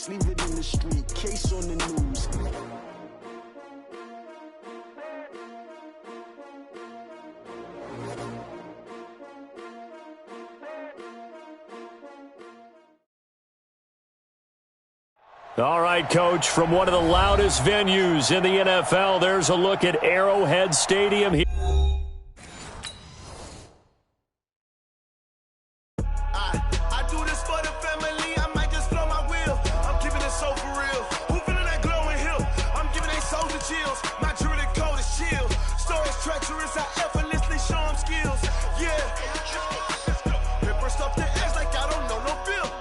leave it in the street. Case on the news. All right, Coach, from one of the loudest venues in the NFL, there's a look at Arrowhead Stadium here. I do this for the family, I might just blow my wheel. I'm keeping it so for real. Who feeling that glowing hill? I'm giving they souls the chills. My jewelry code is chill. Stories treacherous, I effortlessly show them skills. Yeah. Paper stuff the edge like I don't know no bill.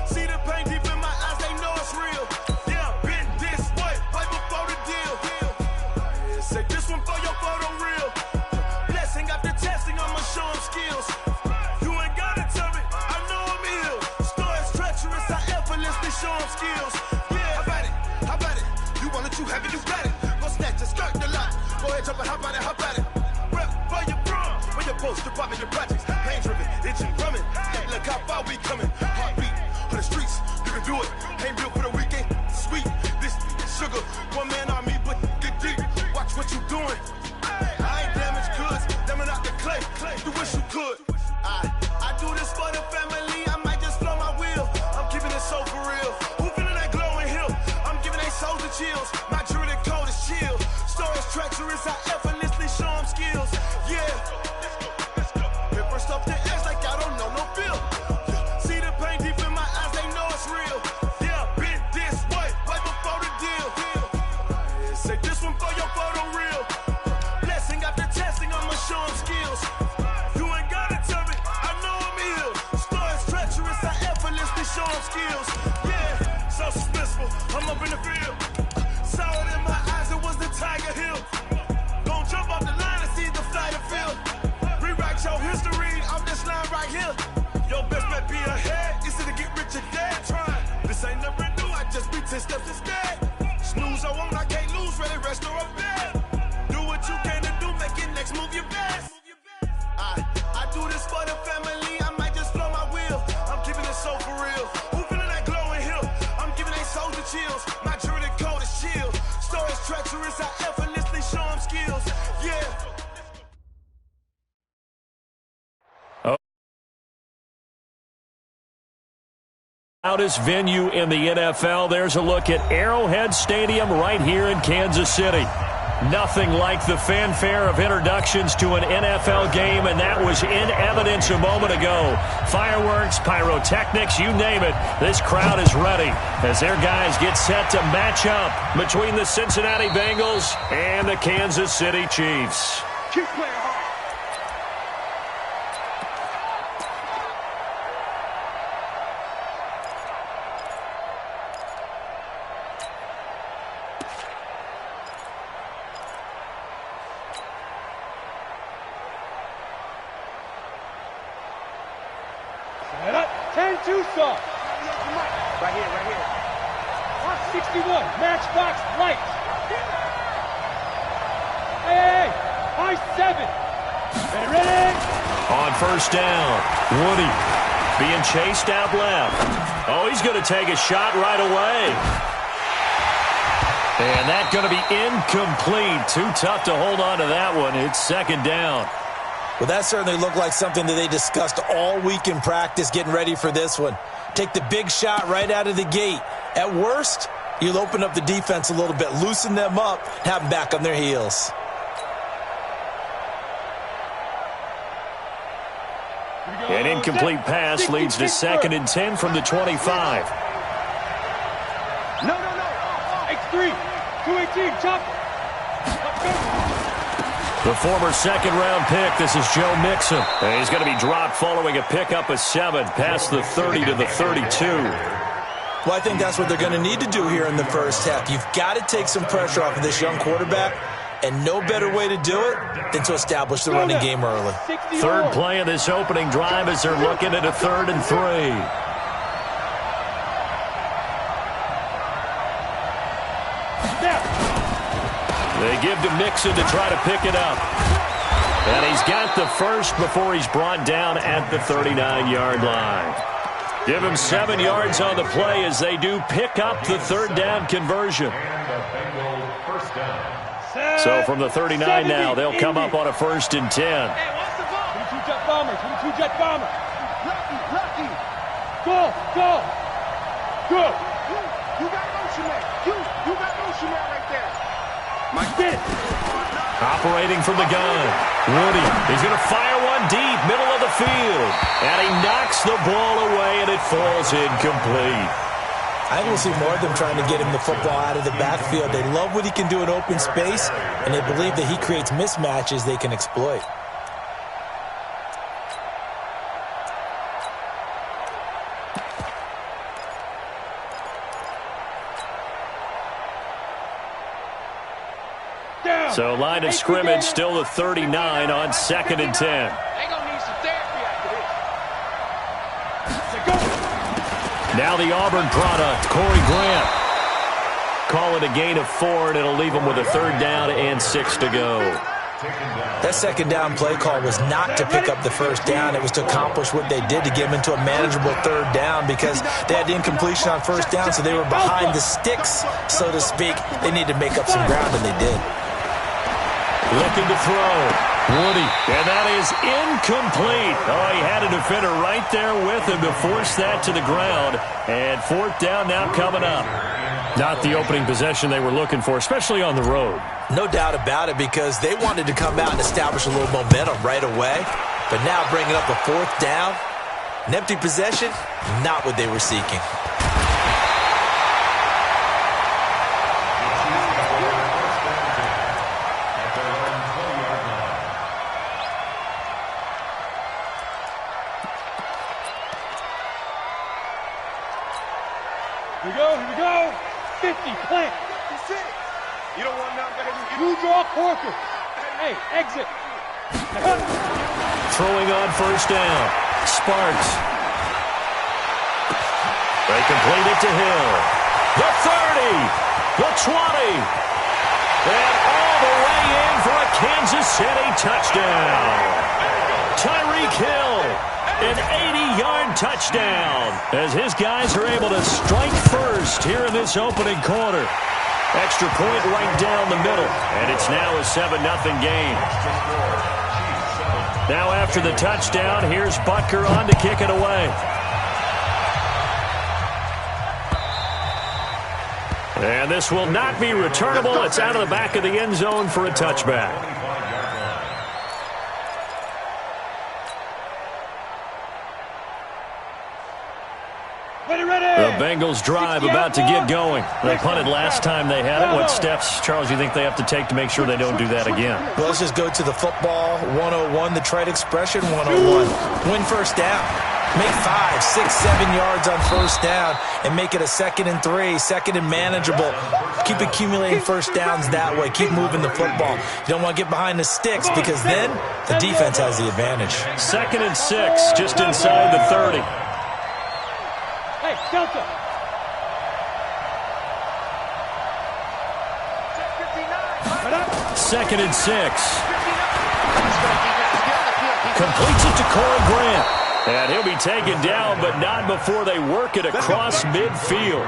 See the pain deep in my eyes, they know it's real. Yeah, been this way, right before the deal. Say this one for your photo real. Blessing after testing, I'ma show them skills. You ain't gotta tell me, I know I'm ill. Stories treacherous, I effortlessly show them skills. Yeah, how about it? You want it, you have it, you got it. Go snatch it, skirt the lot. Go ahead, jump it, how about it? Rep for your bro, where your post, department, your projects. Pain driven, itching, drumming. Hey, look how far we coming. Heartbeat on the streets, you can do it. Ain't built for the weekend, sweet. This sugar, one man army, but get deep. Watch what you doing. I ain't damaged goods, damn out the clay. You wish you could. I do this for the family, I might just blow my wheel. I'm keeping it so for real. Who feeling that glowing hill? I'm giving they souls the chills. My jewelry code is chill. Stories treacherous, I effortlessly show them skills. Yeah. Paper stuff the edge like I don't know no bill. See the pain deep in my eyes, they know it's real. Yeah, been this way, right before the deal. Say this one for your photo real. Blessing after testing, I'ma show them skills. You ain't gotta tell me, I know I'm ill. Stories treacherous, I effortlessly show them skills. Yeah, so suspenseful, I'm up in the field. Saw it in my eyes, it was the Tiger Hill. Gon' jump off the line and see the flight of field. Rewrite your history off this line right here. Your best bet be ahead, easy to get rich or dead. Try, this ain't never new, I just be 10 steps instead. Snooze I won't, I can't lose, ready, rest or a bed. Do what you can to do, make it next move your best. I do this for the family, I might just blow my wheel. I'm keeping it so for real. Who feeling that glowing hill? I'm giving they souls the chills. My jewelry code is chill. Stories treacherous, I effortlessly show them skills. Yeah. Loudest venue in the NFL. There's a look at Arrowhead Stadium right here in Kansas City. Nothing like the fanfare of introductions to an NFL game, and that was in evidence a moment ago. Fireworks, pyrotechnics, you name it. This crowd is ready as their guys get set to match up between the Cincinnati Bengals and the Kansas City Chiefs. Keep playing hard. Right here. Box 61, matchbox lights. Hey, high 7. Ready? On first down, Woody being chased out left. Oh, he's going to take a shot right away. And that's going to be incomplete. Too tough to hold on to that one. It's second down. Well, that certainly looked like something that they discussed all week in practice getting ready for this one. Take the big shot right out of the gate. At worst, you'll open up the defense a little bit, loosen them up, have them back on their heels. An incomplete pass leads to 2nd and 10 from the 25. No. X3, 218, chop. The former second-round pick, this is Joe Mixon. And he's going to be dropped following a pickup of 7 past the 30 to the 32. Well, I think that's what they're going to need to do here in the first half. You've got to take some pressure off of this young quarterback, and no better way to do it than to establish the running game early. Third play of this opening drive as they're looking at a 3rd and 3. They give to Mixon to try to pick it up. And he's got the first before he's brought down at the 39-yard line. Give him 7 yards on the play as they do pick up the third down conversion. So from the 39 now, they'll come up on a 1st and 10. 22 jet bomber, 22 jet bomber. Lucky. Go. You got motion man. You got motion man right there. Mike did. Operating from the gun. Woody, he's going to fire one deep, middle of the field. And he knocks the ball away, and it falls incomplete. I think we'll see more of them trying to get him the football out of the backfield. They love what he can do in open space, and they believe that he creates mismatches they can exploit. So line of scrimmage still the 39 on 2nd and 10. They gonna need some therapy after this. Now the Auburn product, Corey Grant. Call it a gain of 4, and it'll leave him with a 3rd down and 6 to go. That 2nd down play call was not to pick up the 1st down. It was to accomplish what they did to get him into a manageable 3rd down because they had the incompletion on 1st down, so they were behind the sticks, so to speak. They needed to make up some ground, and they did. Looking to throw. Woody. And that is incomplete. Oh, he had a defender right there with him to force that to the ground. And 4th down now coming up. Not the opening possession they were looking for, especially on the road. No doubt about it, because they wanted to come out and establish a little momentum right away. But now bringing up a 4th down, an empty possession, not what they were seeking. Here we go. 50, plant. That's it. You don't want nothing, baby. You draw Corker. Hey, exit. Throwing on 1st down. Sparks. They complete it to Hill. The 30. The 20. And all the way in for a Kansas City touchdown. Tyreek Hill. An 80-yard touchdown as his guys are able to strike first here in this opening quarter. Extra point right down the middle, and it's now a 7-0 game. Now after the touchdown, here's Butker on to kick it away. And this will not be returnable. It's out of the back of the end zone for a touchback. The Bengals drive about to get going. They punted last time they had it. What steps, Charles, you think they have to take to make sure they don't do that again? Well, let's just go to the football 101, the trite expression 101. Win 1st down. Make 5, 6, 7 yards on 1st down and make it a 2nd and 3, 2nd and manageable. Keep accumulating 1st downs that way. Keep moving the football. You don't want to get behind the sticks because then the defense has the advantage. 2nd and 6, just inside the 30. Hey, Delta. 2nd and 6. Completes it to Corey Grant. And he'll be taken down, but not before they work it across midfield.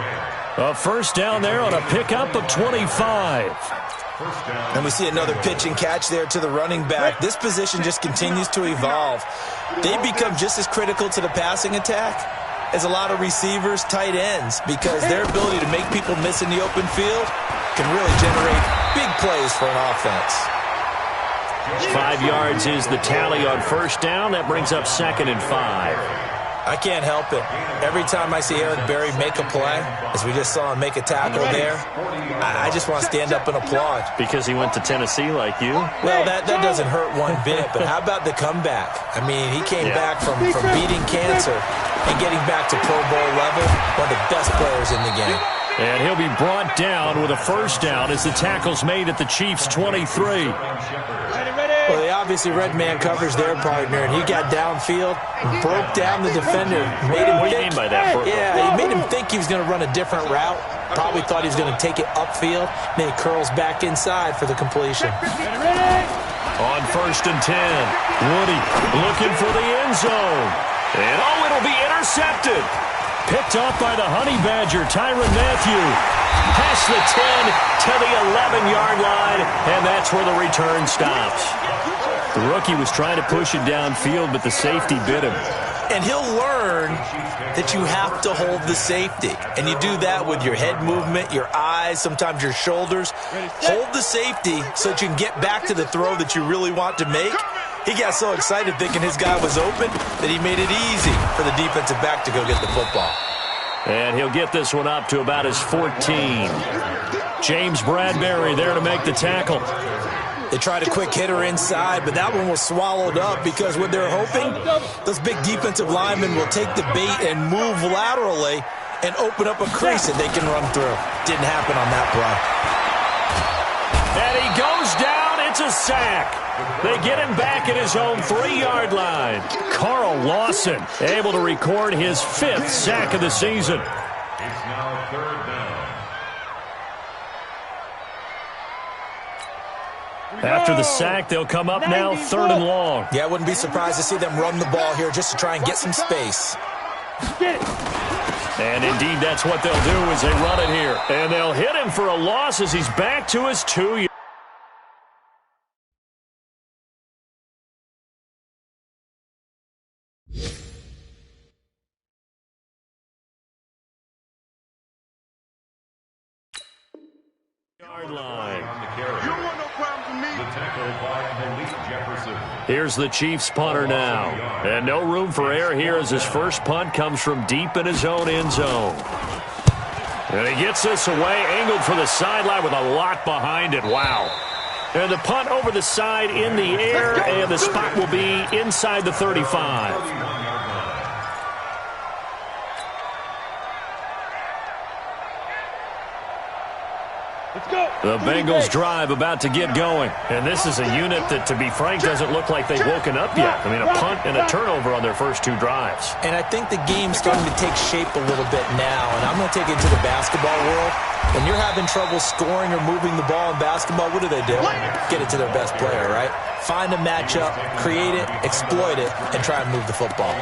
A 1st down there on a pickup of 25. And we see another pitch and catch there to the running back. This position just continues to evolve. They become just as critical to the passing attack as a lot of receivers, tight ends, because their ability to make people miss in the open field can really generate big plays for an offense. 5 yards is the tally on 1st down. That brings up 2nd and 5. I can't help it. Every time I see Eric Berry make a play, as we just saw him make a tackle there, I just want to stand up and applaud. Because he went to Tennessee like you? Well, that doesn't hurt one bit, but how about the comeback? I mean, he came back from beating cancer and getting back to Pro Bowl level, one of the best players in the game. And he'll be brought down with a 1st down as the tackle's made at the Chiefs' 23. Well, they obviously read man coverage their partner, and he got downfield, broke down the defender, made him what think. do you mean by that? Yeah, he made him think he was going to run a different route. Probably thought he was going to take it upfield. Then he curls back inside for the completion. On 1st and 10, Woody looking for the end zone. And it'll be intercepted. Picked off by the Honey Badger, Tyrann Mathieu. Past the 10 to the 11-yard line, and that's where the return stops. The rookie was trying to push it downfield, but the safety bit him. And he'll learn that you have to hold the safety. And you do that with your head movement, your eyes, sometimes your shoulders. Hold the safety so that you can get back to the throw that you really want to make. He got so excited thinking his guy was open that he made it easy for the defensive back to go get the football. And he'll get this one up to about his 14. James Bradbury there to make the tackle. They tried a quick hitter inside, but that one was swallowed up because what they're hoping, those big defensive linemen will take the bait and move laterally and open up a crease that they can run through. Didn't happen on that play. And he goes down. It's a sack. They get him back at his own 3-yard line. Carl Lawson able to record his 5th sack of the season. It's now 3rd down. After the sack, they'll come up now 3rd and long. Yeah, I wouldn't be surprised to see them run the ball here just to try and get some space. And indeed, that's what they'll do as they run it here. And they'll hit him for a loss as he's back to his 2-yard. line. Here's the Chiefs punter now. And no room for error here as his first punt comes from deep in his own end zone. And he gets this away, angled for the sideline with a lot behind it. Wow. And the punt over the side in the air, and the spot will be inside the 35. The Bengals drive about to get going. And this is a unit that, to be frank, doesn't look like they've woken up yet. I mean, a punt and a turnover on their first two drives. And I think the game's starting to take shape a little bit now. And I'm going to take it to the basketball world. When you're having trouble scoring or moving the ball in basketball, what do? Get it to their best player, right? Find a matchup, create it, exploit it, and try and move the football.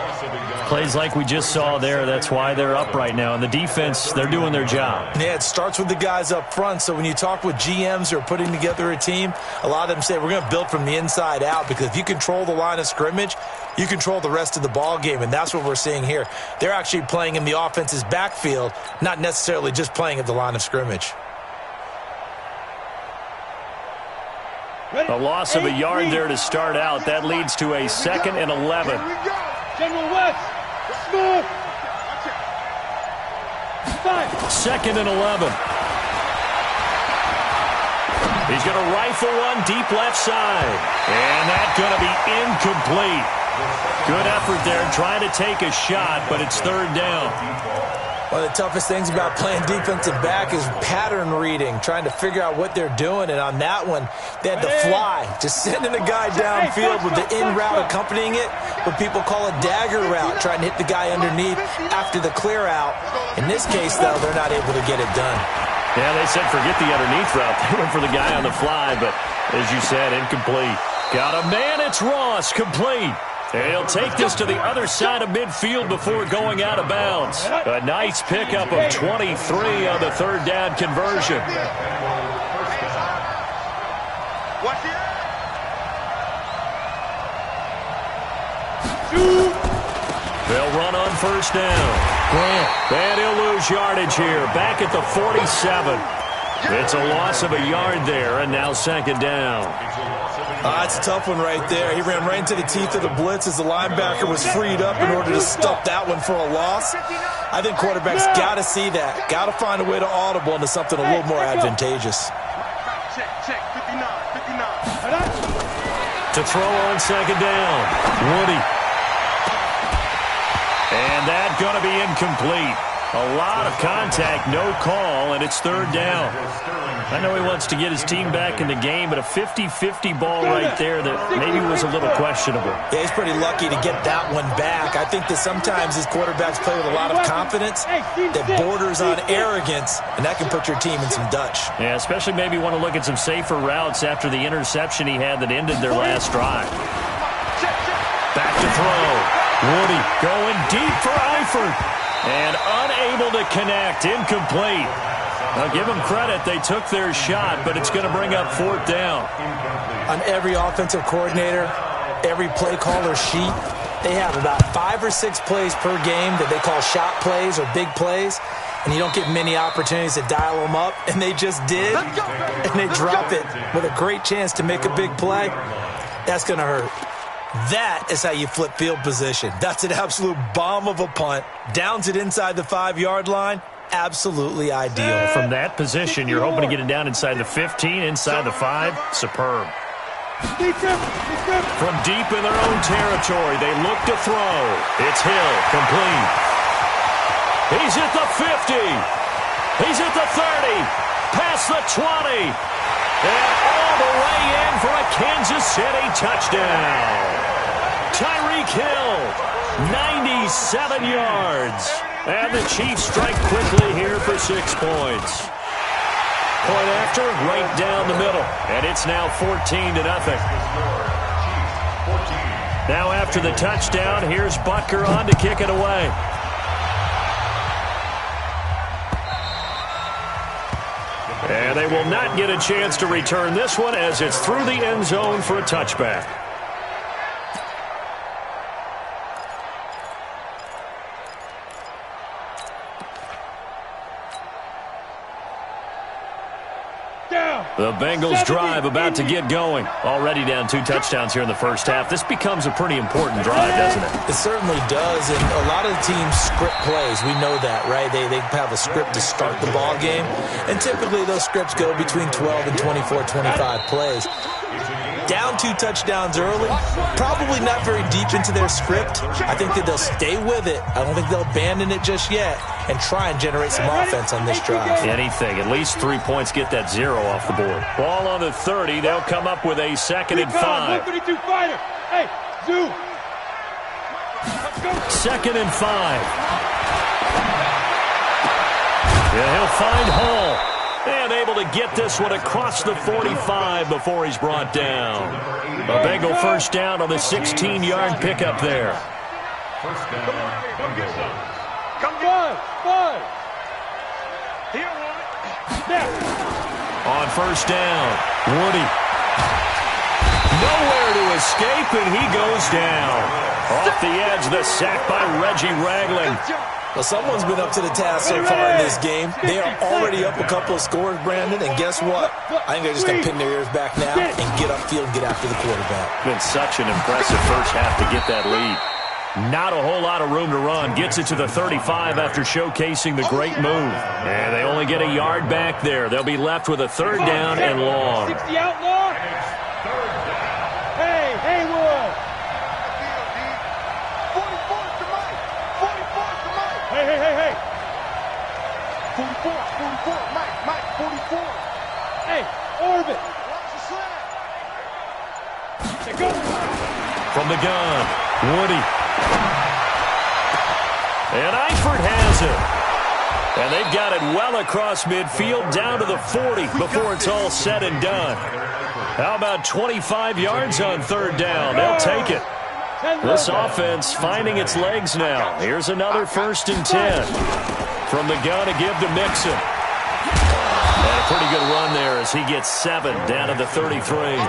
Plays like we just saw there, that's why they're up right now. And the defense, they're doing their job. Yeah, it starts with the guys up front. So when you talk with GMs who are putting together a team, a lot of them say we're going to build from the inside out, because if you control the line of scrimmage, you control the rest of the ball game, and that's what we're seeing here. They're actually playing in the offense's backfield, not necessarily just playing at the line of scrimmage. A loss of a yard there to start out. That leads to a 2nd and 11. General West, smooth. 2nd and 11. He's going to rifle one deep left side. And that's going to be incomplete. Good effort there trying to take a shot, but it's 3rd down. One of the toughest things about playing defensive back is pattern reading, trying to figure out what they're doing. And on that one, they had to fly, just sending a guy downfield with the in route accompanying it, what people call a dagger route, trying to hit the guy underneath after the clear out. In this case, though, they're not able to get it done. Yeah, they said forget the underneath route. They went for the guy on the fly, but as you said, incomplete. Got a man, it's Ross, complete. And he'll take this to the other side of midfield before going out of bounds. A nice pickup of 23 on the 3rd down conversion. They'll run on 1st down. And he'll lose yardage here. Back at the 47. It's a loss of a yard there, and now 2nd down. It's a tough one right there. He ran right into the teeth of the blitz as the linebacker was freed up in order to stop that one for a loss. I think quarterbacks got to see that. Got to find a way to audible into something a little more advantageous. To throw on 2nd down, Woody. And that's going to be incomplete. A lot of contact, no call, and it's 3rd down. I know he wants to get his team back in the game, but a 50-50 ball right there that maybe was a little questionable. Yeah, he's pretty lucky to get that one back. I think that sometimes these quarterbacks play with a lot of confidence that borders on arrogance, and that can put your team in some Dutch. Yeah, especially maybe want to look at some safer routes after the interception he had that ended their last drive. Back to throw. Woody going deep for Eifert. And unable to connect. Incomplete. Now, give them credit. They took their shot, but it's going to bring up fourth down. On every offensive coordinator, every play caller sheet, they have about 5 or 6 plays per game that they call shot plays or big plays, and you don't get many opportunities to dial them up, and they just did, and they drop it with a great chance to make a big play. That's going to hurt. That is how you flip field position. That's an absolute bomb of a punt. Downs it inside the 5-yard line. Absolutely ideal. From that position, you're hoping to get it down inside the 15, inside the 5. Superb. From deep in their own territory, they look to throw. It's Hill, complete. He's at the 50. He's at the 30. Past the 20. And all the way in for a Kansas City touchdown. Tyreek Hill, 97 yards. And the Chiefs strike quickly here for 6 points. Point after, right down the middle. And it's now 14-0. Now after the touchdown, here's Butker on to kick it away. And they will not get a chance to return this one as it's through the end zone for a touchback. The Bengals drive about to get going. Already down 2 touchdowns here in the first half. This becomes a pretty important drive, doesn't it? It certainly does, and a lot of the teams script plays. We know that, right? They have a script to start the ball game, and typically those scripts go between 12 and 24, 25 plays. Down 2 touchdowns early, probably not very deep into their script. I think that they'll stay with it. I don't think they'll abandon it just yet and try and generate some offense on this drive. Anything. At least 3 points, get that 0 off the board. Ball on the 30. They'll come up with a 2nd and 5. Hey, Zoo. 2nd and 5. Yeah, he'll find Hall. And able to get this one across the 45 before he's brought down. A Bengal first down on the 16-yard pickup there. First down, Bengals. Come on. Here, On first down, Woody. Nowhere to escape, and he goes down. Off the edge, the sack by Reggie Ragland. Well, someone's been up to the task so far in this game. They are already up a couple of scores, Brandon, and guess what? I think they're just going to pin their ears back now and get upfield and get after the quarterback. Been such an impressive first half to get that lead. Not a whole lot of room to run. Gets it to the 35 after showcasing the great move. And they only get a yard back there. They'll be left with a 3rd down and long. 60 outlaw. Hey, Haywood. 44 to Mike. 44 to Mike. Hey. 44, Mike, 44. Hey, Orbit. Watch the slap. Go. From the gun, Woody. And Eifert has it. And they've got it well across midfield down to the 40 before it's all said and done. How about 25 yards on 3rd down? They'll take it. This offense finding its legs now. Here's another 1st and 10. From the gun to give to Mixon. And a pretty good run there as he gets 7 down to the 33.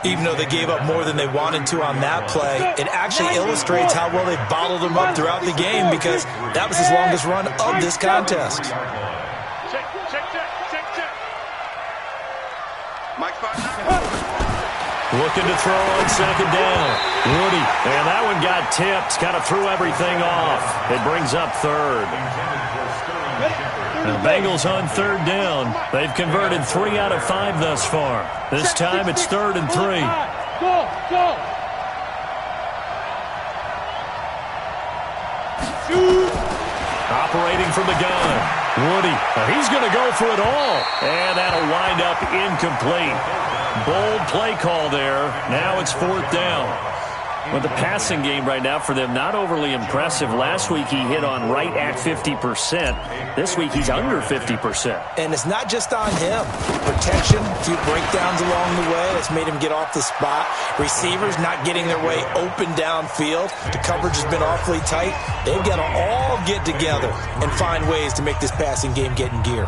Even though they gave up more than they wanted to on that play, it actually illustrates how well they bottled them up throughout the game because that was his longest run of this contest. Check. Mike, looking to throw on 2nd down. Woody. And that one got tipped. Kind of threw everything off. It brings up 3rd. The Bengals on 3rd down. They've converted 3 out of 5 thus far. This time it's 3rd and 3. Go. Operating from the gun. Woody. He's going to go for it all. And that'll wind up incomplete. Bold play call there. Now it's 4th down. Well, the passing game right now for them, not overly impressive. Last week he hit on right at 50%. This week he's under 50%. And it's not just on him. Protection, a few breakdowns along the way that's made him get off the spot. Receivers not getting their way open downfield. The coverage has been awfully tight. They've got to all get together and find ways to make this passing game get in gear.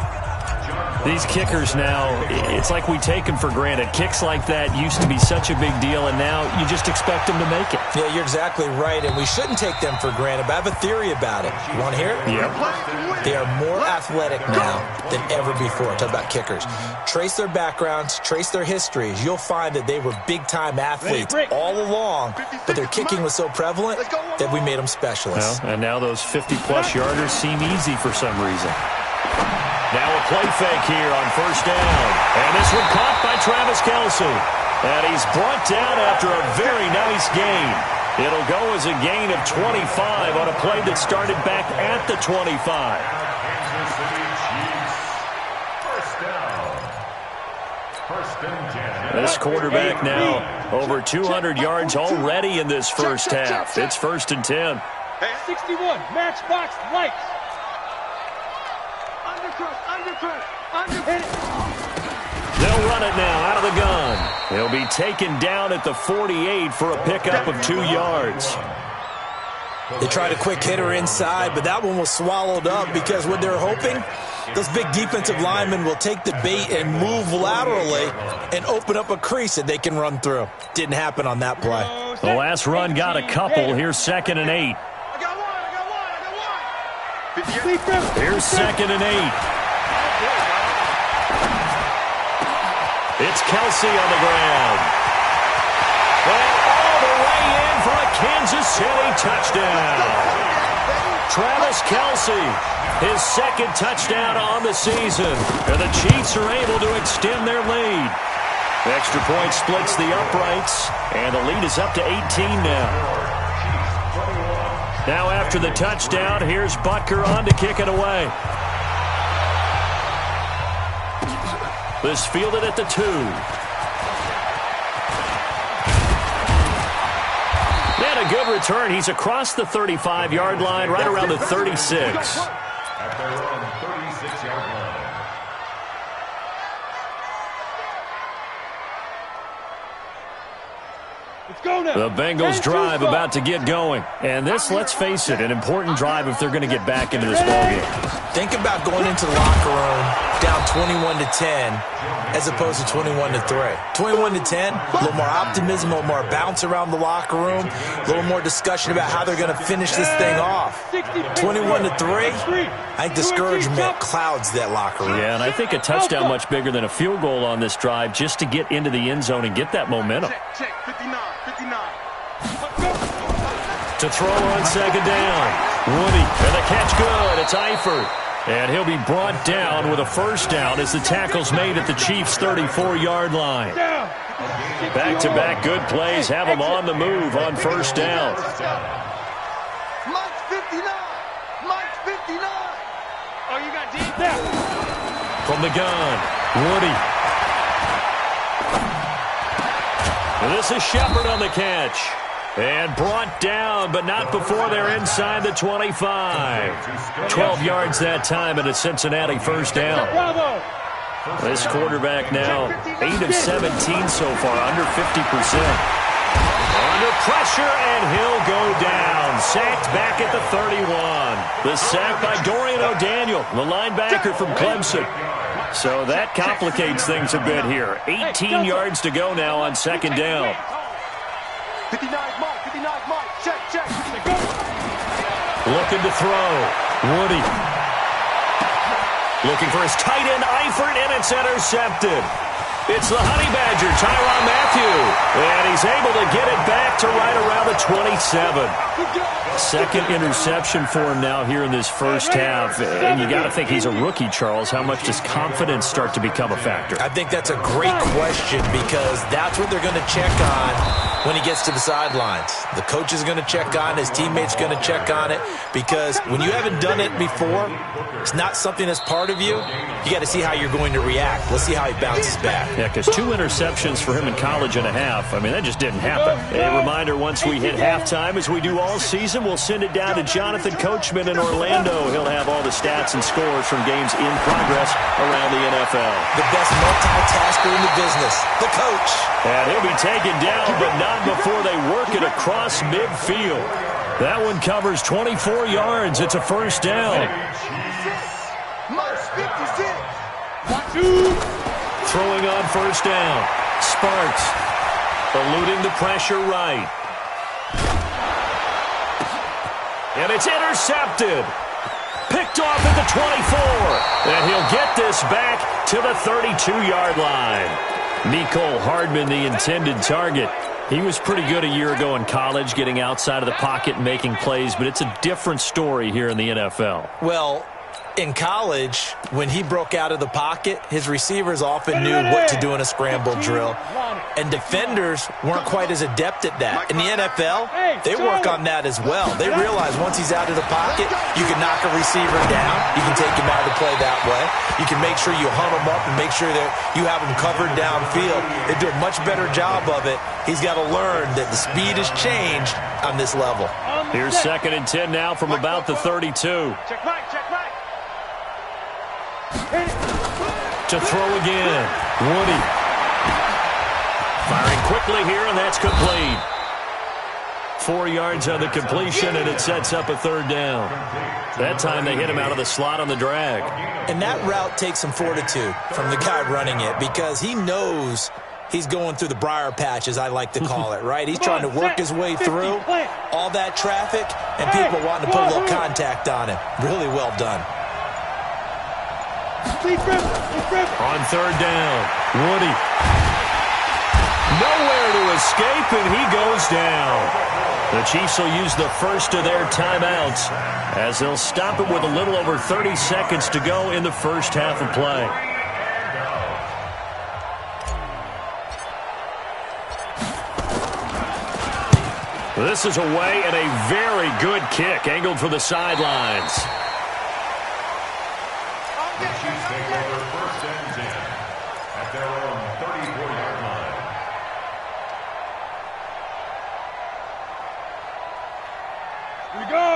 These kickers now, it's like we take them for granted. Kicks like that used to be such a big deal, and now you just expect them to make it. Yeah, you're exactly right, and we shouldn't take them for granted, but I have a theory about it. You want to hear it? Yep. They are more athletic now than ever before. Talk about kickers. Trace their backgrounds, trace their histories. You'll find that they were big-time athletes all along, but their kicking was so prevalent that we made them specialists. Well, and now those 50-plus yarders seem easy for some reason. Now a play fake here on first down. And this one caught by Travis Kelce. And he's brought down after a very nice gain. It'll go as a gain of 25 on a play that started back at the 25. This quarterback now over 200 yards already in this first half. It's 1st and 10. 61, matchbox lights. They'll run it now out of the gun. He'll be taken down at the 48 for a pickup of 2 yards. They tried a quick hitter inside, but that one was swallowed up because what they're hoping, those big defensive linemen will take the bait and move laterally and open up a crease that they can run through. Didn't happen on that play. The last run got a couple. Here's 2nd and 8. Here's 2nd and 8. It's Kelce on the ground. And all the way in for a Kansas City touchdown. Travis Kelce, his 2nd touchdown on the season. And the Chiefs are able to extend their lead. Extra point splits the uprights, and the lead is up to 18 now. Now after the touchdown, here's Butker on to kick it away. This fielded at the 2. And a good return. He's across the 35-yard line, right around the 36. At their own 36-yard line. The Bengals drive about to get going. And this, let's face it, an important drive if they're going to get back into this ballgame. Think about going into the locker room down 21-10 as opposed to 21-3. 21-10, a little more optimism, a little more bounce around the locker room, a little more discussion about how they're going to finish this thing off. 21-3, I think discouragement clouds that locker room. Yeah, and I think a touchdown much bigger than a field goal on this drive just to get into the end zone and get that momentum. Check, 59. To throw on 2nd down. Woody, and the catch good. It's Eifert. And he'll be brought down with a first down as the tackle's made at the Chiefs' 34-yard line. Back-to-back good plays have them on the move on first down. Mike's 59. Mike's 59. Oh, you got deep there. From the gun, Woody. And this is Shepard on the catch. And brought down, but not before they're inside the 25. 12 yards that time and a Cincinnati first down. This quarterback now 8 of 17 so far, under 50%. Under pressure, and he'll go down. Sacked back at the 31. The sack by Dorian O'Daniel, the linebacker from Clemson. So that complicates things a bit here. 18 yards to go now on 2nd down. 59 Mike, check. Looking to throw. Woody. Looking for his tight end, Eifert, and it's intercepted. It's the Honey Badger, Tyrann Mathieu. And he's able to get it back to right around the 27. 2nd interception for him now here in this first half. And you got to think he's a rookie, Charles. How much does confidence start to become a factor? I think that's a great question because that's what they're going to check on when he gets to the sidelines. The coach is going to check on it. His teammates going to check on it, because when you haven't done it before, it's not something that's part of you. You got to see how you're going to react. Let's see how he bounces back. Yeah, because 2 interceptions for him in college and a half. I mean, that just didn't happen. A reminder, once we hit halftime, as we do all season, we'll send it down to Jonathan Coachman in Orlando. He'll have all the stats and scores from games in progress around the NFL. The best multitasker in the business, the coach. And he'll be taken down, but not before they work it across midfield. That one covers 24 yards. It's a first down. Throwing on first down. Sparks eluding the pressure right. And it's intercepted. Picked off at the 24. And he'll get this back to the 32-yard line. Mecole Hardman, the intended target. He was pretty good a year ago in college, getting outside of the pocket and making plays, but it's a different story here in the NFL. Well, in college, when he broke out of the pocket, his receivers often knew what to do in a scramble drill, and defenders weren't quite as adept at that. In the NFL, they work on that as well. They realize once he's out of the pocket, you can knock a receiver down. You can take him out of the play that way. You can make sure you hunt him up and make sure that you have him covered downfield. They do a much better job of it. He's got to learn that the speed has changed on this level. Here's 2nd and 10 now from about the 32. Check right, check right. To throw again. Woody. Firing quickly here, and that's complete. 4 yards on the completion, and it sets up a 3rd down. That time they hit him out of the slot on the drag. And that route takes some fortitude from the guy running it, because he knows he's going through the briar patch, as I like to call it, right? He's trying to work his way through all that traffic, and people wanting to put a little contact on him. Really well done. On 3rd down, Woody. Nowhere to escape, and he goes down. The Chiefs will use the first of their timeouts as they'll stop it with a little over 30 seconds to go in the first half of play. This is away, and a very good kick angled for the sidelines. The Chiefs take over 1st and 10 at their own 34-yard line.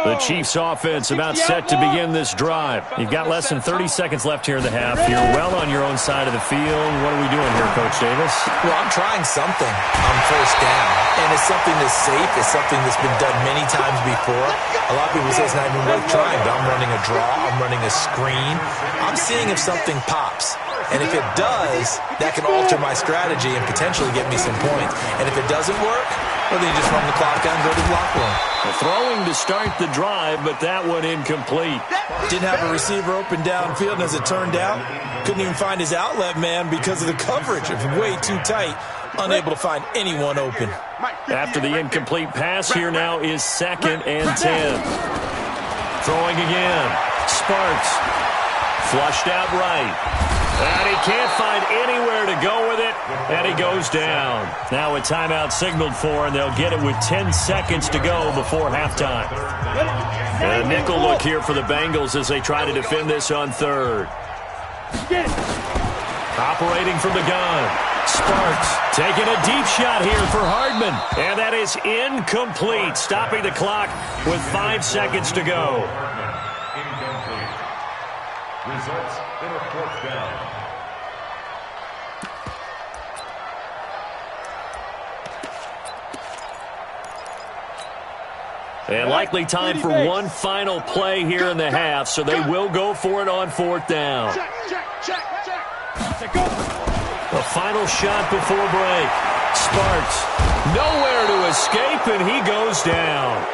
The Chiefs offense about set to begin this drive. You've got less than 30 seconds left here in the half. You're well on your own side of the field. What are we doing here, Coach Davis? Well, I'm trying something on first down, and it's something that's safe. It's something that's been done many times before. A lot of people say it's not even worth trying, but I'm running a draw. I'm running a screen. I'm seeing if something pops. And if it does, that can alter my strategy and potentially get me some points. And if it doesn't work, well, then you just run the clock out and go to the locker room. Throwing to start the drive, but that one incomplete. Didn't have a receiver open downfield, and as it turned out, couldn't even find his outlet man because of the coverage. It was way too tight, unable to find anyone open. After the incomplete pass, here now is 2nd and 10. Throwing again. Sparks. Flushed out right. And he can't find anywhere to go with it, and he goes down. Now a timeout signaled for, and they'll get it with 10 seconds to go before halftime. And a nickel look here for the Bengals as they try to defend this on 3rd. Operating from the gun. Sparks taking a deep shot here for Hardman. And that is incomplete, stopping the clock with 5 seconds to go. Incomplete. Results in a 4th down. And likely time for one final play here in the half, so they will go for it on 4th down. The final shot before break. Sparks, nowhere to escape, and he goes down.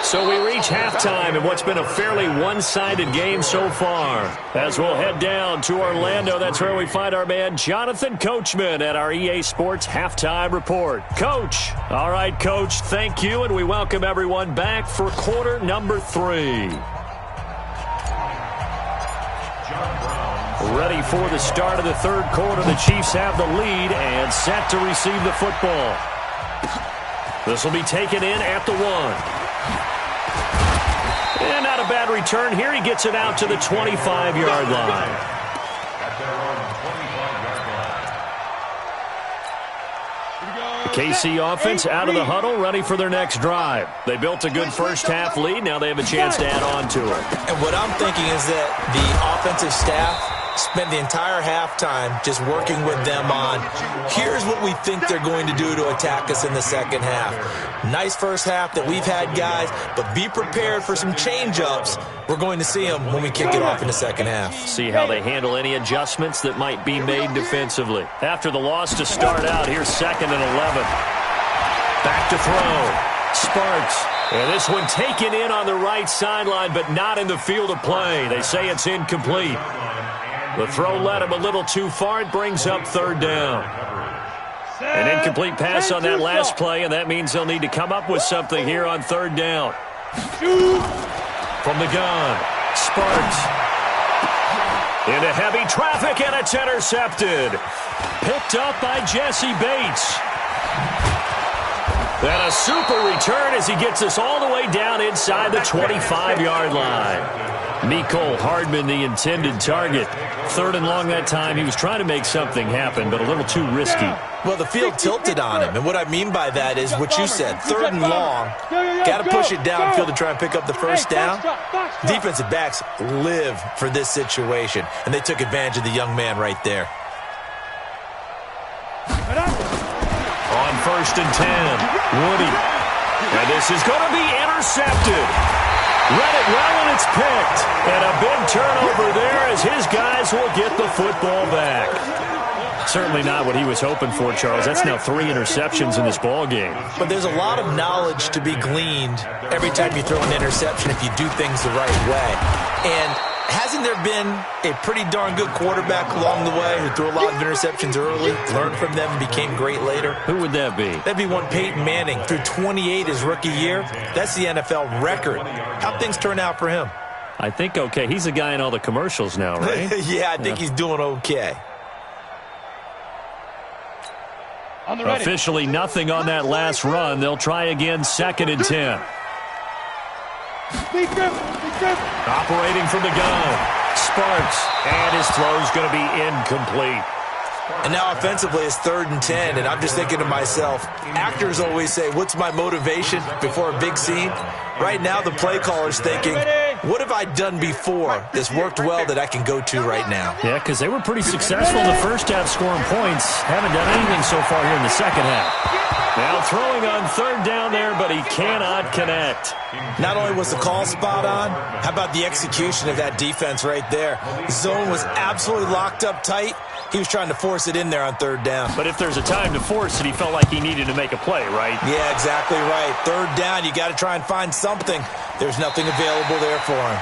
So we reach halftime in what's been a fairly one-sided game so far. As we'll head down to Orlando, that's where we find our man Jonathan Coachman at our EA Sports Halftime Report. Coach. All right, Coach, thank you, and we welcome everyone back for quarter number 3. Ready for the start of the 3rd quarter. The Chiefs have the lead and set to receive the football. This will be taken in at the 1. And not a bad return here. He gets it out to the 25-yard line. The KC offense out of the huddle, ready for their next drive. They built a good first-half lead. Now they have a chance to add on to it. And what I'm thinking is that the offensive staff spent the entire halftime just working with them on, here's what we think they're going to do to attack us in the second half. Nice first half that we've had, guys, but be prepared for some change-ups. We're going to see them when we kick it off in the second half. See how they handle any adjustments that might be made defensively. After the loss to start out, here's 2nd and 11. Back to throw. Sparks. And this one taken in on the right sideline, but not in the field of play. They say it's incomplete. The throw led him a little too far. It brings up 3rd down. An incomplete pass on that last play, and that means they'll need to come up with something here on 3rd down. From the gun, Sparks. Into heavy traffic, and it's intercepted. Picked up by Jesse Bates. And a super return as he gets us all the way down inside the 25-yard line. Mecole Hardman, the intended target. 3rd and long that time. He was trying to make something happen, but a little too risky. Well, the field tilted on him, and what I mean by that is what you said. 3rd and long, got to push it downfield to try and pick up the first down. Defensive backs live for this situation, and they took advantage of the young man right there. On 1st and 10, Woody. And this is going to be intercepted. Read it well, and it's picked. And a big turnover there as his guys will get the football back. Certainly not what he was hoping for, Charles. That's now 3 interceptions in this ball game. But there's a lot of knowledge to be gleaned every time you throw an interception if you do things the right way. And hasn't there been a pretty darn good quarterback along the way who threw a lot of interceptions early, learned from them, and became great later? Who would that be? That'd be one Peyton Manning. Threw 28 his rookie year. That's the NFL record. How'd things turn out for him? I think okay. He's the guy in all the commercials now, right? Yeah, I think he's doing okay. Officially nothing on that last run. They'll try again, 2nd and 10. Operating from the gun. Sparks. And his throw's going to be incomplete. And now offensively it's 3rd and 10, and I'm just thinking to myself, actors always say, what's my motivation before a big scene? Right now the play caller's thinking, what have I done before that's worked well that I can go to right now? Yeah, because they were pretty successful in the first half scoring points. Haven't done anything so far here in the second half. Now throwing on 3rd down there, but he cannot connect. Not only was the call spot on, how about the execution of that defense right there? The zone was absolutely locked up tight. He was trying to force it in there on 3rd down. But if there's a time to force it, he felt like he needed to make a play, right? Yeah, exactly right. 3rd down, you got to try and find something. There's nothing available there for him.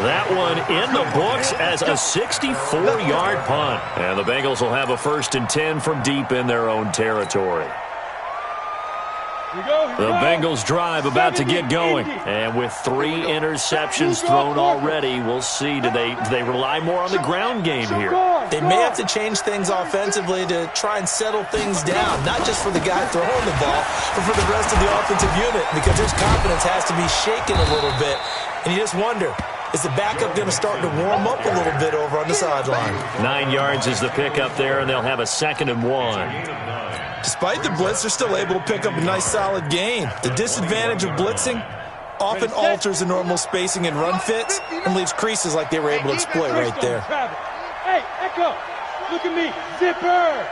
That one in the books as a 64-yard punt. And the Bengals will have a 1st and 10 from deep in their own territory. The Bengals drive about to get going. And with 3 interceptions thrown already, we'll see. Do they rely more on the ground game here? They may have to change things offensively to try and settle things down. Not just for the guy throwing the ball, but for the rest of the offensive unit. Because his confidence has to be shaken a little bit. And you just wonder, is the backup going to start to warm up a little bit over on the sideline? 9 yards is the pickup there, and they'll have a 2nd and 1. Despite the blitz, they're still able to pick up a nice solid gain. The disadvantage of blitzing often alters the normal spacing and run fits and leaves creases like they were able to exploit right there. Hey, Echo, look at me, zipper.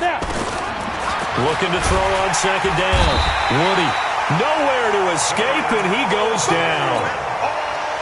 Now. Looking to throw on 2nd down. Woody, nowhere to escape, and he goes down.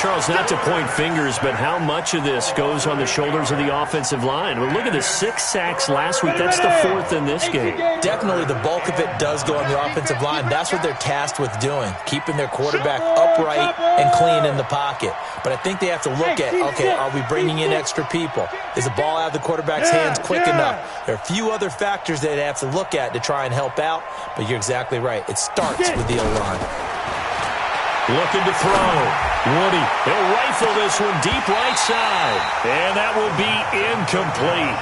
Charles, not to point fingers, but how much of this goes on the shoulders of the offensive line? Well, look at the 6 sacks last week. That's the 4th in this game. Definitely the bulk of it does go on the offensive line. That's what they're tasked with doing, keeping their quarterback upright and clean in the pocket. But I think they have to look at, okay, are we bringing in extra people? Is the ball out of the quarterback's hands quick enough? There are a few other factors that they have to look at to try and help out, but you're exactly right. It starts with the O-line. Looking to throw. Woody, he'll rifle this one deep right side. And that will be incomplete.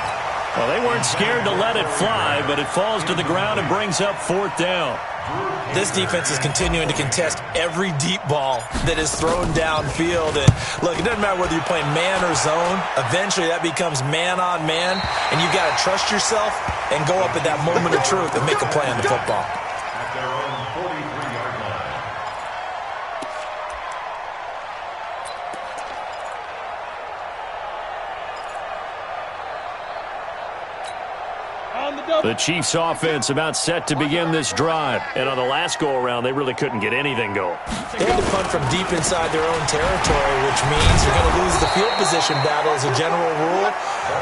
Well, they weren't scared to let it fly, but it falls to the ground and brings up 4th down. This defense is continuing to contest every deep ball that is thrown downfield. And look, it doesn't matter whether you're playing man or zone. Eventually, that becomes man on man, and you've got to trust yourself and go up at that moment of truth and make a play on the football. At their own 43-yard line. The Chiefs offense about set to begin this drive. And on the last go-around, they really couldn't get anything going. They had to punt from deep inside their own territory, which means you're going to lose the field position battle as a general rule.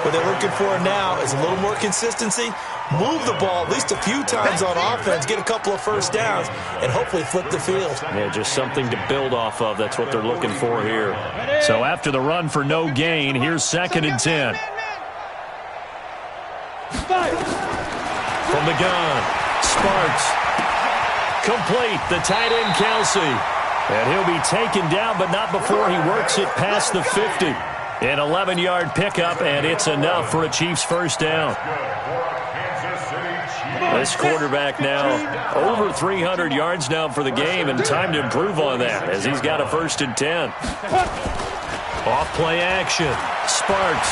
What they're looking for now is a little more consistency, move the ball at least a few times on offense, get a couple of first downs, and hopefully flip the field. Yeah, just something to build off of. That's what they're looking for here. So after the run for no gain, here's 2nd and 10. From the gun, Sparks. Complete, the tight end, Kelsey. And he'll be taken down, but not before he works it past the 50. An 11-yard pickup, and it's enough for a Chiefs first down. This quarterback now over 300 yards now for the game, and time to improve on that as he's got a 1st and 10. Off play action, Sparks.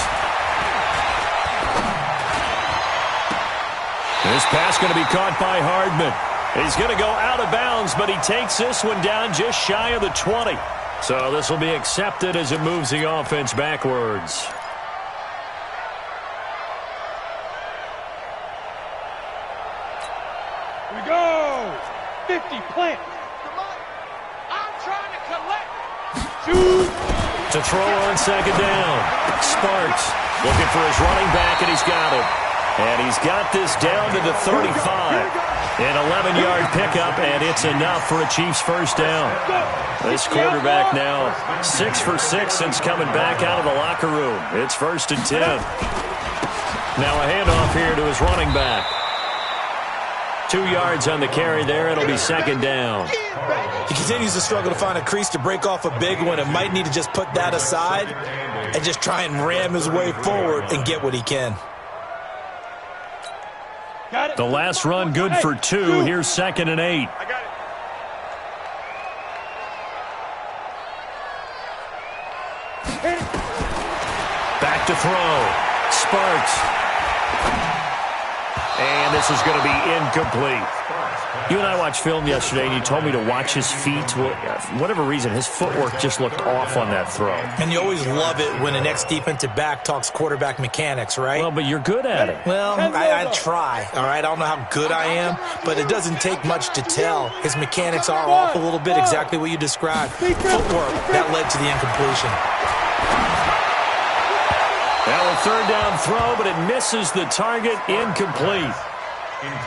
This pass going to be caught by Hardman. He's going to go out of bounds, but he takes this one down just shy of the 20. So this will be accepted as it moves the offense backwards. Here we go. 50 plant. I'm trying to collect. Shoot. To throw on 2nd down. Sparks looking for his running back, and he's got it. And he's got this down to the 35. An 11-yard pickup, and it's enough for a Chiefs first down. This quarterback now 6 for 6 since coming back out of the locker room. It's 1st and 10. Now a handoff here to his running back. 2 yards on the carry there. It'll be 2nd down. He continues to struggle to find a crease to break off a big one and might need to just put that aside and just try and ram his way forward and get what he can. The last run good for 2. Here's 2nd and 8. I got it. Back to throw. Sparks. And this is going to be incomplete. You and I watched film yesterday, and you told me to watch his feet. Well, for whatever reason, his footwork just looked off on that throw. And you always love it when an ex-defensive back talks quarterback mechanics, right? Well, but you're good at it. Well, I try, all right? I don't know how good I am, but it doesn't take much to tell. His mechanics are off a little bit, exactly what you described. Footwork, that led to the incompletion. Now a 3rd down throw, but it misses the target, incomplete.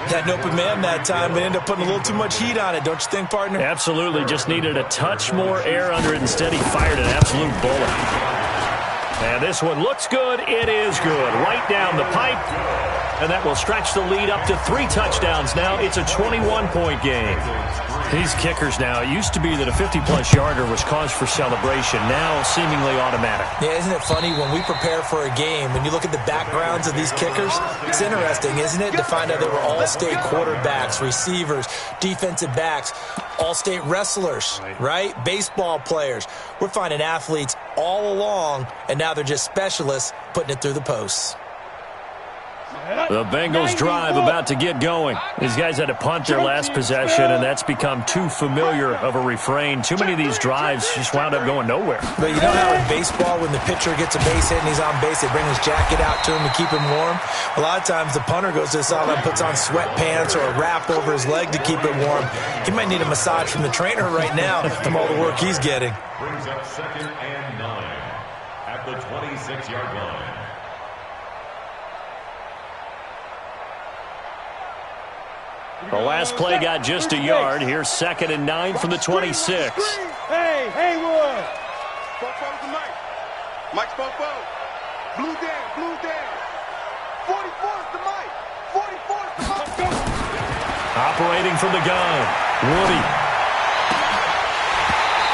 Had an open man that time, but ended up putting a little too much heat on it, don't you think, partner? Absolutely, just needed a touch more air under it. Instead, he fired an absolute bullet. And this one looks good. It is good. Right down the pipe. And that will stretch the lead up to 3 touchdowns now. It's a 21-point game. These kickers now, it used to be that a 50-plus yarder was cause for celebration. Now seemingly automatic. Yeah, isn't it funny when we prepare for a game, when you look at the backgrounds of these kickers, it's interesting, isn't it, to find out they were all-state quarterbacks, receivers, defensive backs, all-state wrestlers, right? Baseball players. We're finding athletes all along, and now they're just specialists putting it through the posts. The Bengals drive about to get going. These guys had to punt their last possession, and that's become too familiar of a refrain. Too many of these drives just wound up going nowhere. But you know how in baseball, when the pitcher gets a base hit and he's on base, they bring his jacket out to him to keep him warm? A lot of times the punter goes to the sideline, puts on sweatpants or a wrap over his leg to keep it warm. He might need a massage from the trainer right now from all the work he's getting. Brings up 2nd and 9 at the 26-yard line. The last play got just a yard. Here's 2nd and 9 from the 26. Hey, Haywood. Spoke to Mike. Mike spoke forward. Blue down. 44's to Mike. 44's to Mike. Go. Operating from the gun. Woody.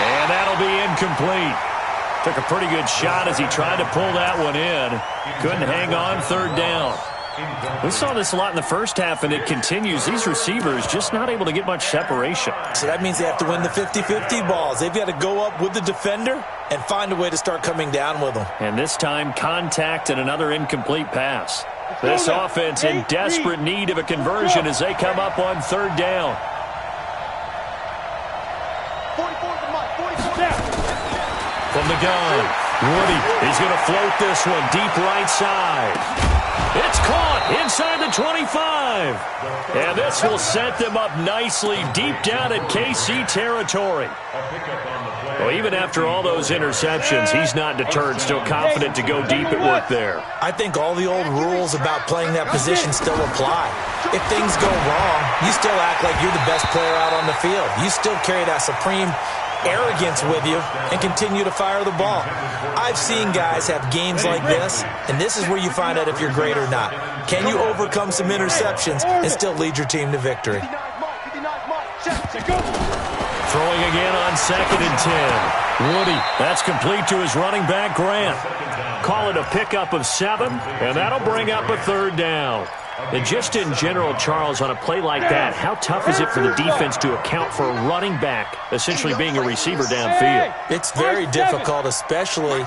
And that'll be incomplete. Took a pretty good shot as he tried to pull that one in. Couldn't hang on, third down. We saw this a lot in the first half, and it continues. These receivers just not able to get much separation. So that means they have to win the 50-50 balls. They've got to go up with the defender and find a way to start coming down with them. And this time, contact and another incomplete pass. This offense in desperate need of a conversion as they come up on third down. 44 down. From the gun, Woody, he's going to float this one deep right side. It's caught inside the 25. And this will set them up nicely deep down at KC territory. Well, even after all those interceptions, he's not deterred, still confident to go deep at work there. I think all the old rules about playing that position still apply. If things go wrong, you still act like you're the best player out on the field. You still carry that supreme arrogance with you and continue to fire the ball. I've seen guys have games like this, and this is where you find out if you're great or not. Can you overcome some interceptions and still lead your team to victory? Throwing again on 2nd and 10. Woody, that's complete to his running back, Grant. Call it a pickup of 7, and that'll bring up a third down. And just in general, Charles, on a play like that, how tough is it for the defense to account for a running back essentially being a receiver downfield? It's very difficult, especially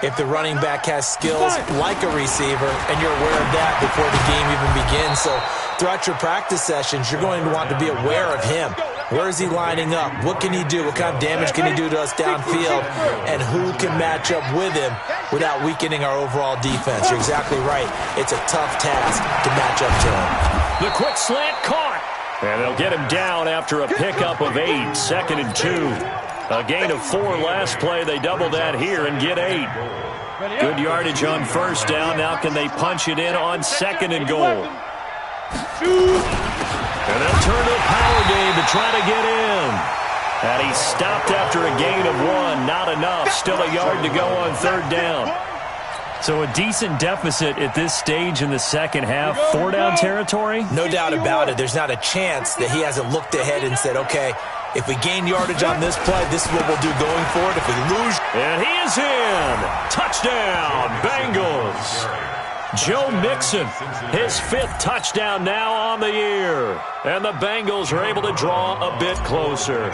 if the running back has skills like a receiver, and you're aware of that before the game even begins. So throughout your practice sessions, you're going to want to be aware of him. Where is he lining up? What can he do? What kind of damage can he do to us downfield? And who can match up with him without weakening our overall defense? You're exactly right. It's a tough task to match up to him. The quick slant caught. And they'll get him down after a pickup of 8, 2nd and 2. A gain of 4 last play. They double that here and get 8. Good yardage on first down. Now can they punch it in on 2nd and goal? And they'll turn to a power game to try to get in. And he stopped after a gain of 1. Not enough. Still a yard to go on third down. So a decent deficit at this stage in the second half. 4-down territory? No doubt about it. There's not a chance that he hasn't looked ahead and said, okay, if we gain yardage on this play, this is what we'll do going forward. If we lose... And he is in. Touchdown, Bengals. Joe Mixon, his 5th touchdown now on the year. And the Bengals are able to draw a bit closer.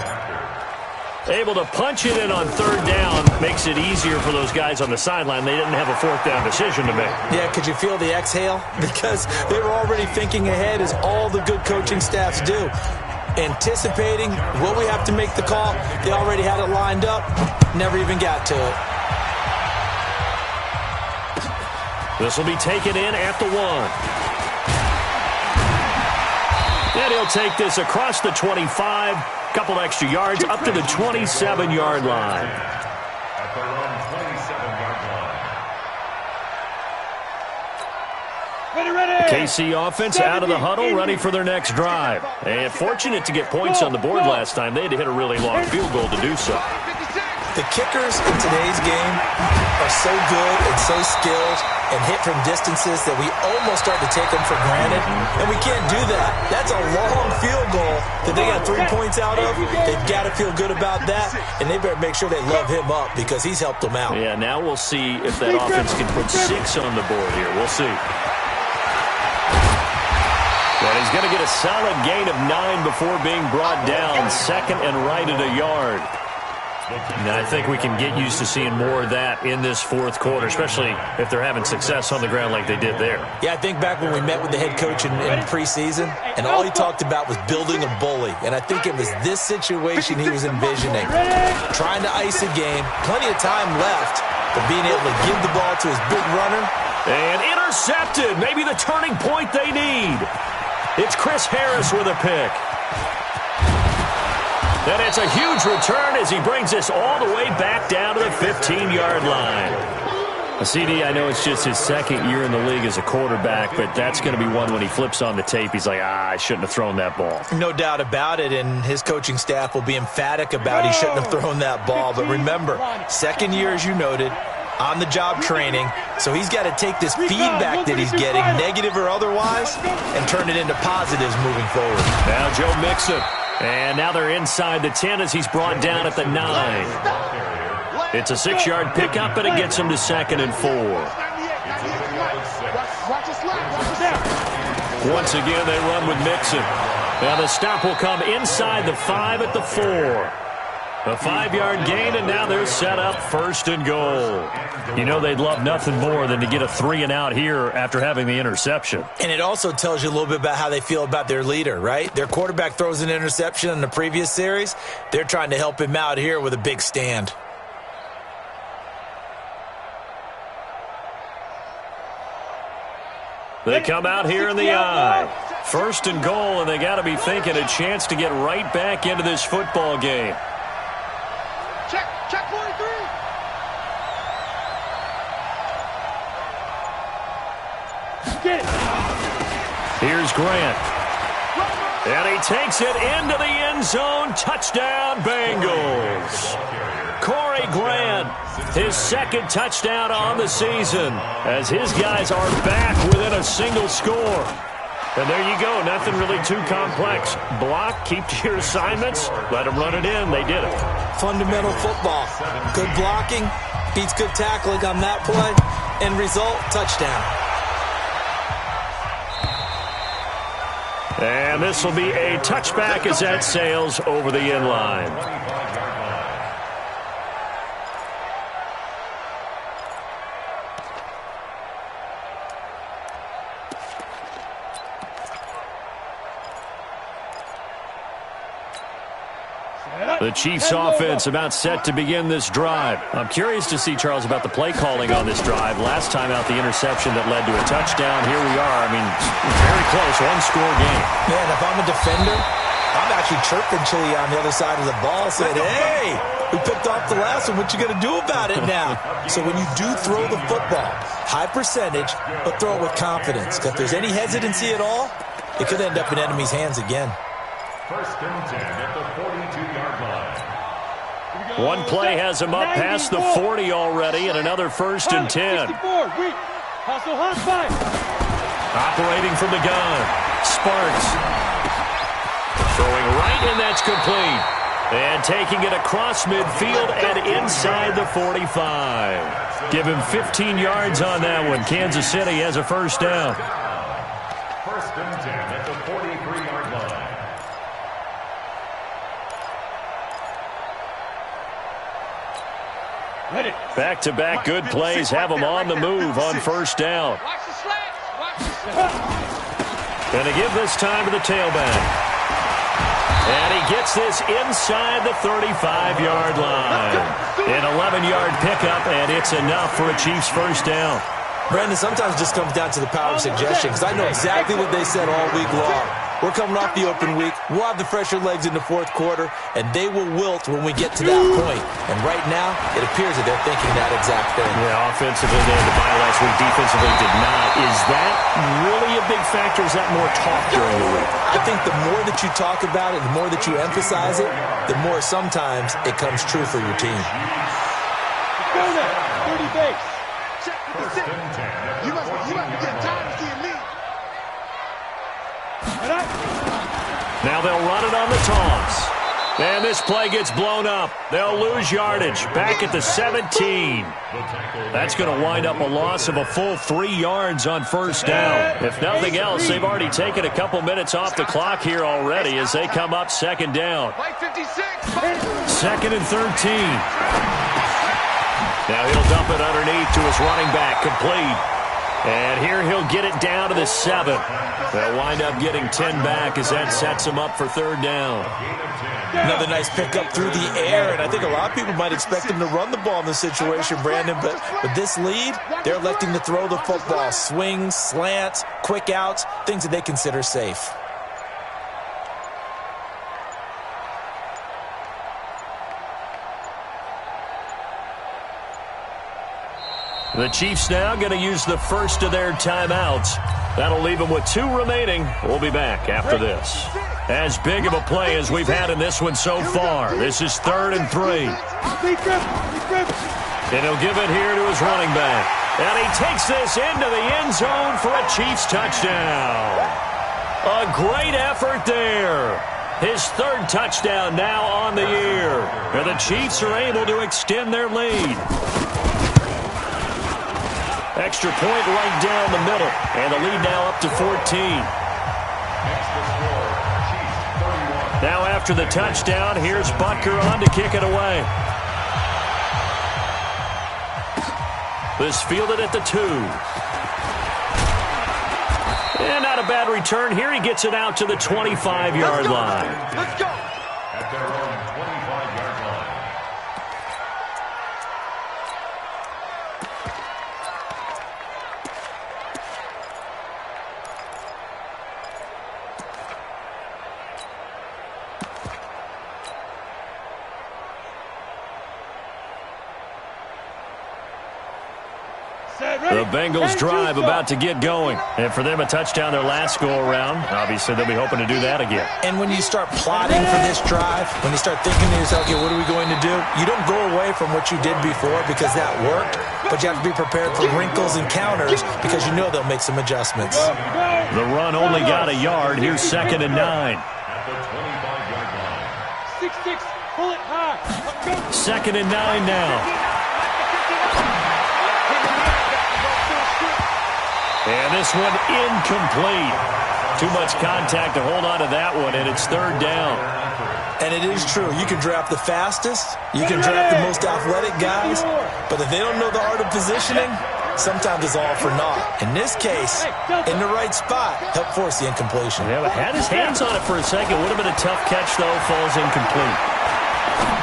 Able to punch it in on third down makes it easier for those guys on the sideline. They didn't have a 4th down decision to make. Yeah, could you feel the exhale? Because they were already thinking ahead, as all the good coaching staffs do. Anticipating, will we have to make the call? They already had it lined up. Never even got to it. This will be taken in at the 1. And he'll take this across the 25. Couple extra yards up to the 27-yard line. At their own 27-yard line. KC offense out of the huddle, ready for their next drive. And fortunate to get points on the board last time. They had to hit a really long field goal to do so. The kickers in today's game are so good and so skilled and hit from distances that we almost start to take them for granted, and we can't do that. That's a long field goal that they got 3 points out of. They've got to feel good about that, and they better make sure they love him up because he's helped them out. Yeah, now we'll see if that offense can put 6 on the board here. We'll see. And he's going to get a solid gain of 9 before being brought down. 2nd and right at a yard. Now, I think we can get used to seeing more of that in this 4th quarter, especially if they're having success on the ground like they did there. Yeah, I think back when we met with the head coach in preseason, and all he talked about was building a bully. And I think it was this situation he was envisioning. Trying to ice a game, plenty of time left, but being able to give the ball to his big runner. And intercepted, maybe the turning point they need. It's Chris Harris with a pick. And it's a huge return as he brings us all the way back down to the 15-yard line. CD, I know it's just his 2nd year in the league as a quarterback, but that's going to be one when he flips on the tape. He's like, I shouldn't have thrown that ball. No doubt about it, and his coaching staff will be emphatic about he shouldn't have thrown that ball. But remember, 2nd year, as you noted, on-the-job training, so he's got to take this feedback that he's getting, negative or otherwise, and turn it into positives moving forward. Now Joe Mixon. And now they're inside the 10 as he's brought down at the 9. It's a 6-yard pickup, and it gets him to 2nd and 4. Once again, they run with Mixon. Now the stop will come inside the 5 at the 4. A 5-yard gain, and now they're set up 1st and goal. You know they'd love nothing more than to get a 3-and-out here after having the interception. And it also tells you a little bit about how they feel about their leader, right? Their quarterback throws an interception in the previous series. They're trying to help him out here with a big stand. They come out here in the I. 1st and goal, and they got to be thinking a chance to get right back into this football game. Check 43. Get it. Here's Grant. And he takes it into the end zone. Touchdown, Bengals. Corey Grant, his 2nd touchdown on the season, as his guys are back within a single score. And there you go, nothing really too complex. Block, keep to your assignments, let them run it in. They did it. Fundamental football. Good blocking, beats good tackling on that play. End result, touchdown. And this will be a touchback as that sails over the end line. The Chiefs offense about set to begin this drive. I'm curious to see, Charles, about the play calling on this drive. Last time out, the interception that led to a touchdown. Here we are. I mean, very close, one-score game. Man, if I'm a defender, I'm actually chirping Chili on the other side of the ball, saying, hey, we picked off the last one. What you going to do about it now? So when you do throw the football, high percentage, but throw it with confidence. If there's any hesitancy at all, it could end up in enemy's hands again. 1st and 10 at the 42-yard line. One play has him up past the 40 already, and another 1st and 10. Operating from the gun, Sparks. Throwing right, and that's complete. And taking it across midfield and inside the 45. Give him 15 yards on that one. Kansas City has a 1st down. 1st and 10 at the 43-yard line. Back-to-back good plays have them on the move on 1st down. And they give this time to the tailback. And he gets this inside the 35-yard line. An 11-yard pickup, and it's enough for a Chiefs 1st down. Brandon, sometimes it just comes down to the power of suggestion, because I know exactly what they said all week long. We're coming off the open week. We'll have the fresher legs in the 4th quarter, and they will wilt when we get to that point. And right now, it appears that they're thinking that exact thing. Yeah, offensively they had to buy last week. Defensively did not. Is that really a big factor? Is that more talk during the week? I think the more that you talk about it, the more that you emphasize it, the more sometimes it comes true for your team. Go now, 30 base. Check with the 1st and 10. You must be getting tired of seeing me. Now they'll run it on the toss. And this play gets blown up. They'll lose yardage back at the 17. That's going to wind up a loss of a full 3 yards on 1st down. If nothing else, they've already taken a couple minutes off the clock here already as they come up 2nd down. 2nd and 13. Now he'll dump it underneath to his running back, complete. And here he'll get it down to the 7. They'll wind up getting 10 back as that sets him up for 3rd down. Another nice pickup through the air, and I think a lot of people might expect him to run the ball in this situation, Brandon, but with this lead, they're electing to throw the football. Swings, slants, quick outs, things that they consider safe. The Chiefs now going to use the first of their timeouts. That'll leave them with 2 remaining. We'll be back after this. As big of a play as we've had in this one so far. This is 3rd and 3. And he'll give it here to his running back. And he takes this into the end zone for a Chiefs touchdown. A great effort there. His third touchdown now on the year. And the Chiefs are able to extend their lead. Extra point right down the middle. And the lead now up to 14. Now after the touchdown, here's Butker on to kick it away. This fielded at the 2. And not a bad return here. He gets it out to the 25-yard line. Let's go. At their own 25-yard line. The Bengals drive about to get going. And for them, a touchdown their last go-around. Obviously, they'll be hoping to do that again. And when you start plotting for this drive, when you start thinking to yourself, okay, what are we going to do? You don't go away from what you did before because that worked, but you have to be prepared for wrinkles and counters because you know they'll make some adjustments. The run only got a yard. Here's 2nd and 9. At the 25-yard line. 6-6, pull it high. 2nd and 9 now. And this one incomplete. Too much contact to hold on to that one, and it's 3rd down. And it is true. You can draft the fastest. You can draft the most athletic guys. But if they don't know the art of positioning, sometimes it's all for naught. In this case, in the right spot, help force the incompletion. Yeah, but had his hands on it for a second. Would have been a tough catch, though. Falls incomplete.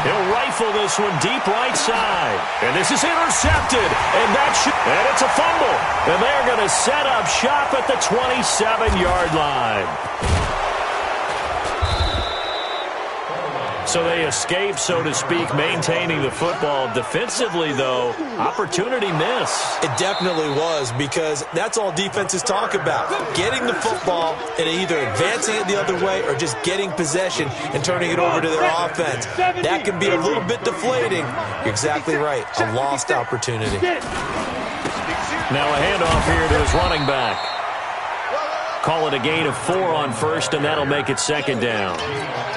He'll rifle this one deep right side. And this is intercepted. And it's a fumble. And they're going to set up shop at the 27-yard line. So they escape, so to speak, maintaining the football. Defensively, though, opportunity miss. It definitely was, because that's all defenses talk about. Getting the football and either advancing it the other way or just getting possession and turning it over to their offense. That can be a little bit deflating. You're exactly right. A lost opportunity. Now a handoff here to his running back. Call it a gain of 4 on first, and that'll make it 2nd down.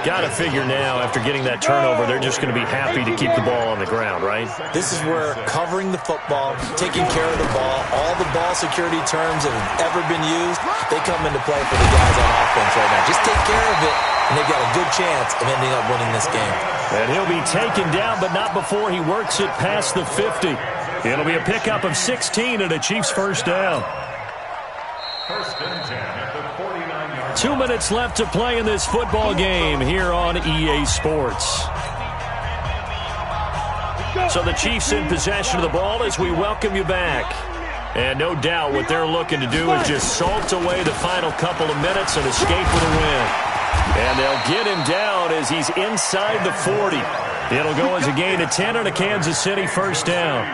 Got to figure now, after getting that turnover, they're just going to be happy to keep the ball on the ground, right? This is where covering the football, taking care of the ball, all the ball security terms that have ever been used, they come into play for the guys on offense right now. Just take care of it, and they've got a good chance of ending up winning this game. And he'll be taken down, but not before he works it past the 50. It'll be a pickup of 16 and a Chiefs first down. 1st and 10 at the 49-yard line. 2 minutes left to play in this football game here on EA Sports. So the Chiefs in possession of the ball as we welcome you back. And no doubt what they're looking to do is just salt away the final couple of minutes and escape with a win. And they'll get him down as he's inside the 40. It'll go as a gain of 10 and a Kansas City first down.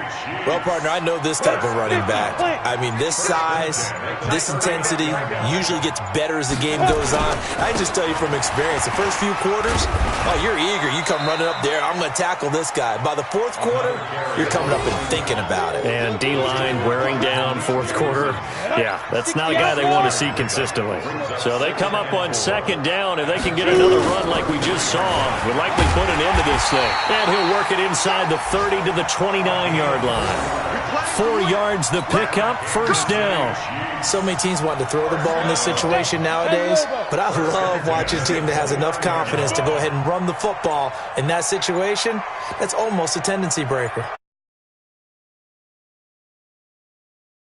Well, partner, I know this type of running back. I mean, this size, this intensity usually gets better as the game goes on. I can just tell you from experience, the first few quarters, oh, you're eager. You come running up there, I'm going to tackle this guy. By the 4th quarter, you're coming up and thinking about it. And D-line wearing down 4th quarter. Yeah, that's not a guy they want to see consistently. So they come up on 2nd down. If they can get another run like we just saw, would likely put an end to this thing. And he'll work it inside the 30 to the 29-yard line. 4 yards the pickup, first down. So many teams want to throw the ball in this situation nowadays, but I love watching a team that has enough confidence to go ahead and run the football in that situation. That's almost a tendency breaker.